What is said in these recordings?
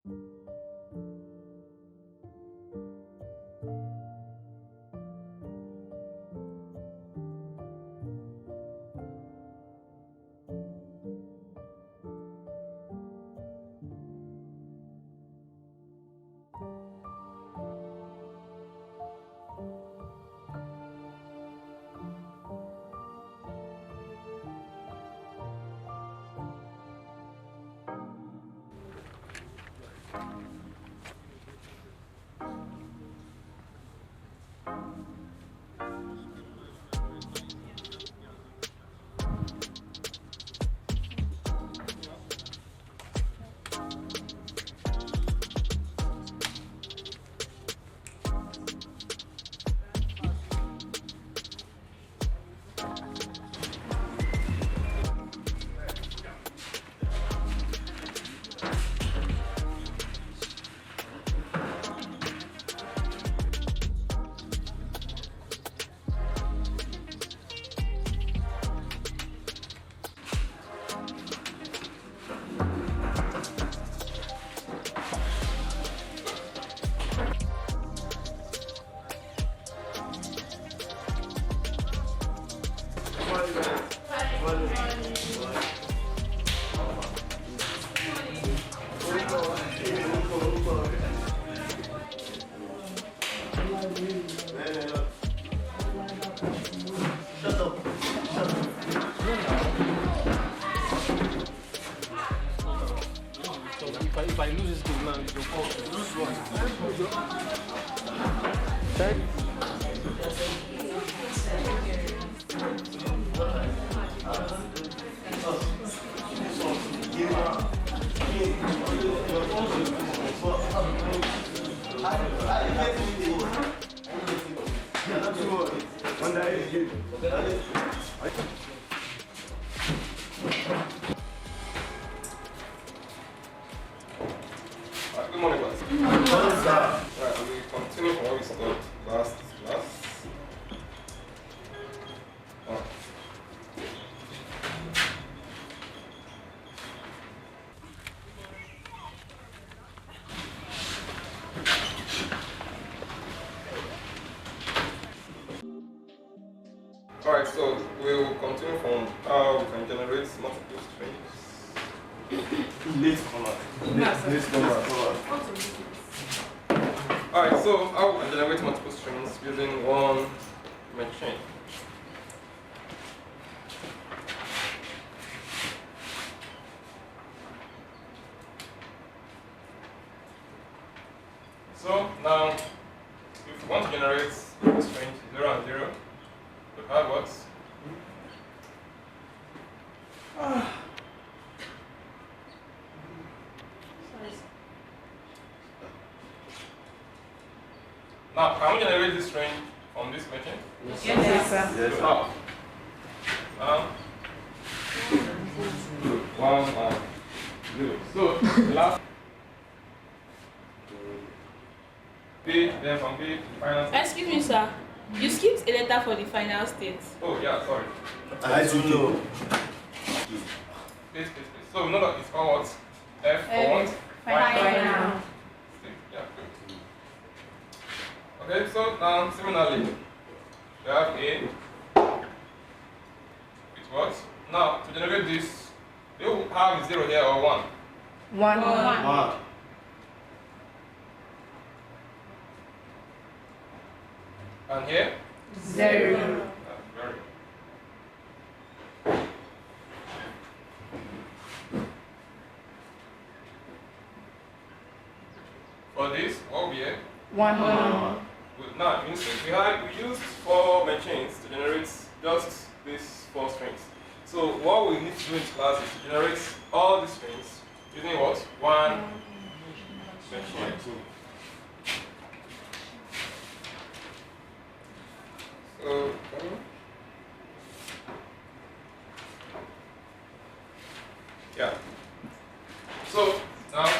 If I lose this game now, it's your fault. Lose what? Check. Good morning, class. Good morning, sir. Right, we continue from what we started last class. Alright, so we'll continue from how we can generate multiple strings. Alright, so how we can generate multiple strings using one machine. So now, if we want to generate strings 0 and 0, we have what? Now, can we generate this string on this machine? Yes, sir. Yes, how? Now, 1 and 0. So, last B, then from B, final state. Excuse me, sir. You skipped a letter for the final state. Oh, yeah, sorry. I don't know. Space. So, we know that it's called what? F for what? Final. State. Yeah, good. Okay, so now, similarly, we have A with what? Now, to generate this, do you have 0 here or 1? One. And here? 0. Very. For this, what will be it? 1. Good. Now, it means we used 4 machines to generate just these 4 strings. So what we need to do in class is to generate all these strings using what? One machine. So, yeah. So now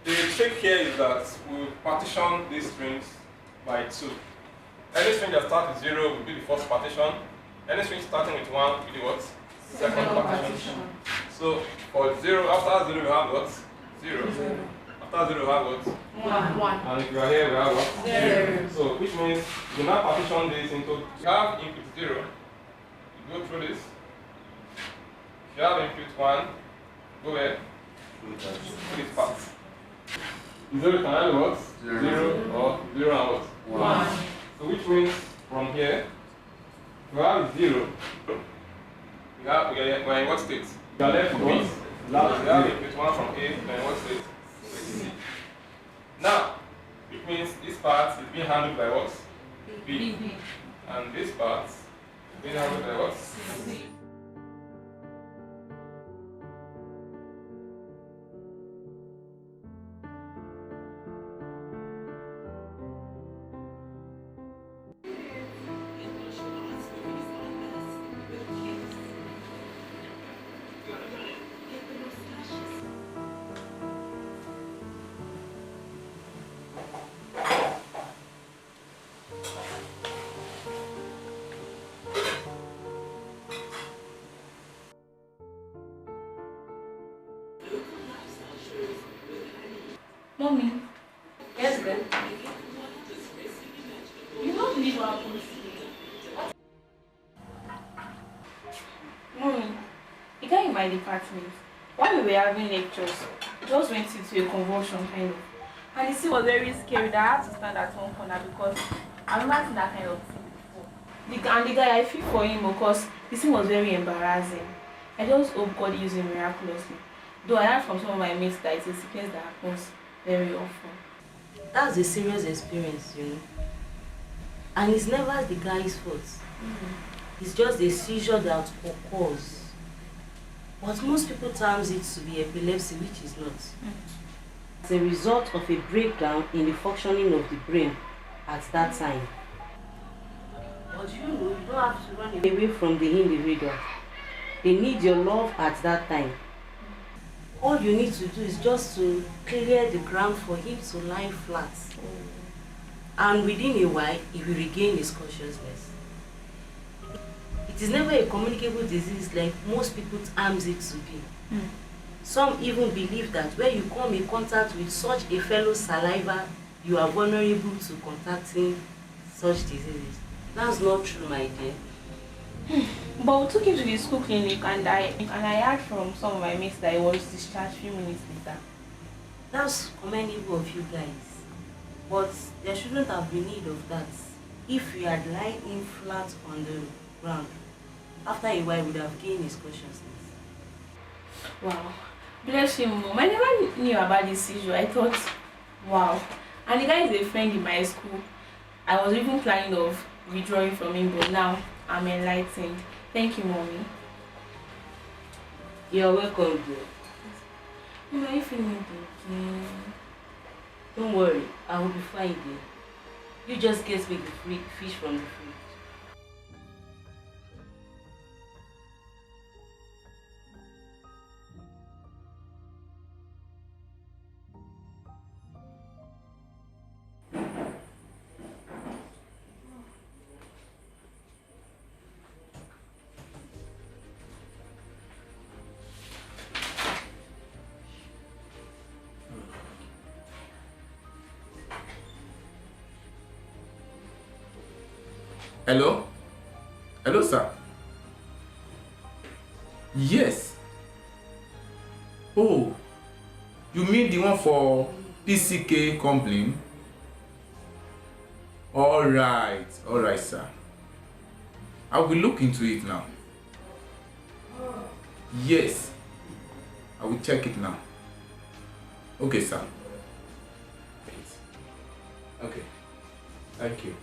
the trick here is that we partition these strings by 2. Any string that starts with 0 will be the first partition. Any string starting with 1 will be the what? Second partition. So for 0, after 0 we have what? 0. After 0 we have what? 1. And if you are here we have what? 0. So which means you now partition this into, you have input 0, you go through this. If you have input 1, go ahead. Through this part. 0 can have what? 0 or 0 and what? 1. So which means from here, we have 0. We are in what state? We are left with what? We have input 1 from A, then what state? C. Now, it means this part is being handled by what? B. And this part is being handled by what? C. Mommy, Yes, then. you don't believe what happened Mommy, the guy in my department, while we were having lectures, just went into a convulsion kind of. And the scene was very scary that I had to stand at one corner because I've never seen that kind of thing before. And the guy, I feel for him because the scene was very embarrassing. I just hope God used him miraculously. Though I heard from some of my mates that it's a sickness that happens very often. That's a serious experience, you know. And it's never the guy's fault. It's just a seizure that occurs. But most people terms it to be epilepsy, which is not. It's a result of a breakdown in the functioning of the brain at that time. But you know, you don't have to run away from the individual. They need your love at that time. All you need to do is just to clear the ground for him to lie flat. And within a while, he will regain his consciousness. It is never a communicable disease like most people terms it to be. Some even believe that when you come in contact with such a fellow saliva, you are vulnerable to contacting such diseases. That's not true, my dear. But we took him to the school clinic and I heard from some of my mates that he was discharged a few minutes later. That's commendable of you guys. But there shouldn't have been need of that. If you had lying in flat on the ground, after a while, he would have gained his consciousness. Wow. Bless him, Mom. I never knew about this seizure. I thought, wow. And the guy is a friend in my school. I was even planning of withdrawing from him, but now I'm enlightened. Thank you, Mommy. You're welcome, dear. Mom, are you feeling again? Don't worry, I will be fine, dear. You just get me the free fish from the fridge. Hello? Hello, sir. Yes. Oh, you mean the one for PCK complaint? Alright, sir. I will look into it now. Yes, I will check it now. Okay, sir. Okay, thank you.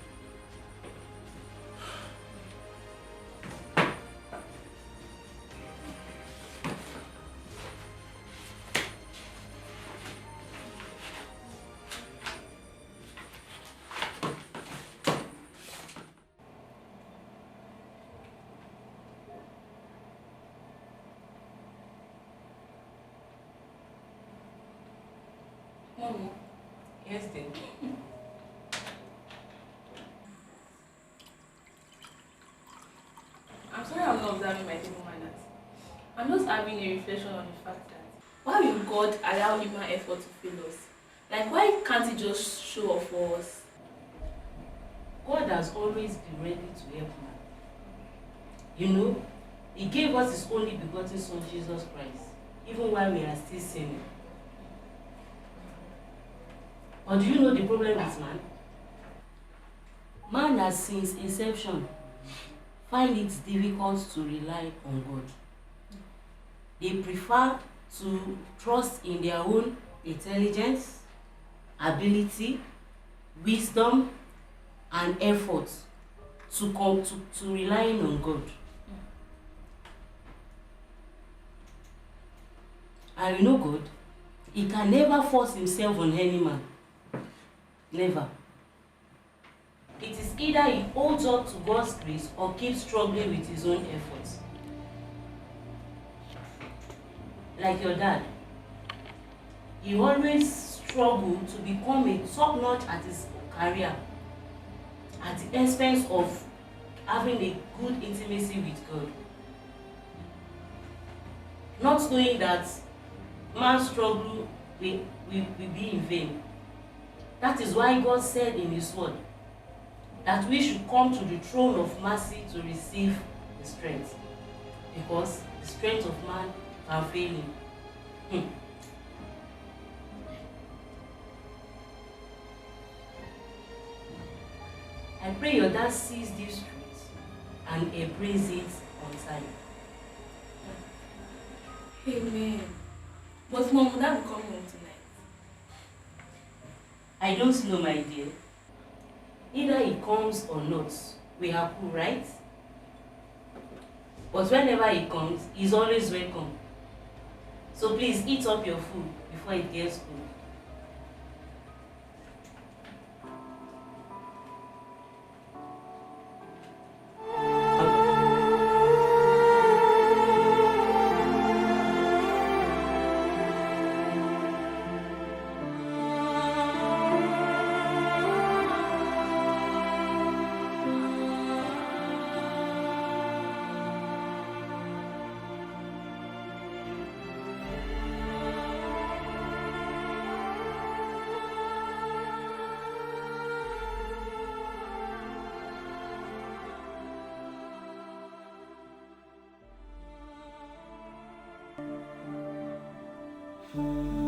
Mommy. Yes, dear. I'm sorry I'm not observing my table manners. I'm not just having a reflection on the fact that why will God allow human effort to fail us? Like, why can't He just show up for us? God has always been ready to help man. You know, He gave us His only begotten Son, Jesus Christ, even while we are still sinning. But do you know the problem with man? Man has since inception find it difficult to rely on God. They prefer to trust in their own intelligence, ability, wisdom, and effort to relying on God. And you know God, He can never force Himself on any man. Never. It is either he holds up to God's grace or keeps struggling with his own efforts. Like your dad. He always struggled to become a top-notch at his career at the expense of having a good intimacy with God. Not knowing that man's struggle will be in vain. That is why God said in His word that we should come to the throne of mercy to receive the strength, because the strength of man can fail him. I pray your dad sees this truth and embraces it on time. Amen. But Mom, would that be coming home tonight? I don't know, my dear. Either he comes or not, we are cool, right? But whenever he comes, he's always welcome. So please eat up your food before it gets cold. Thank you.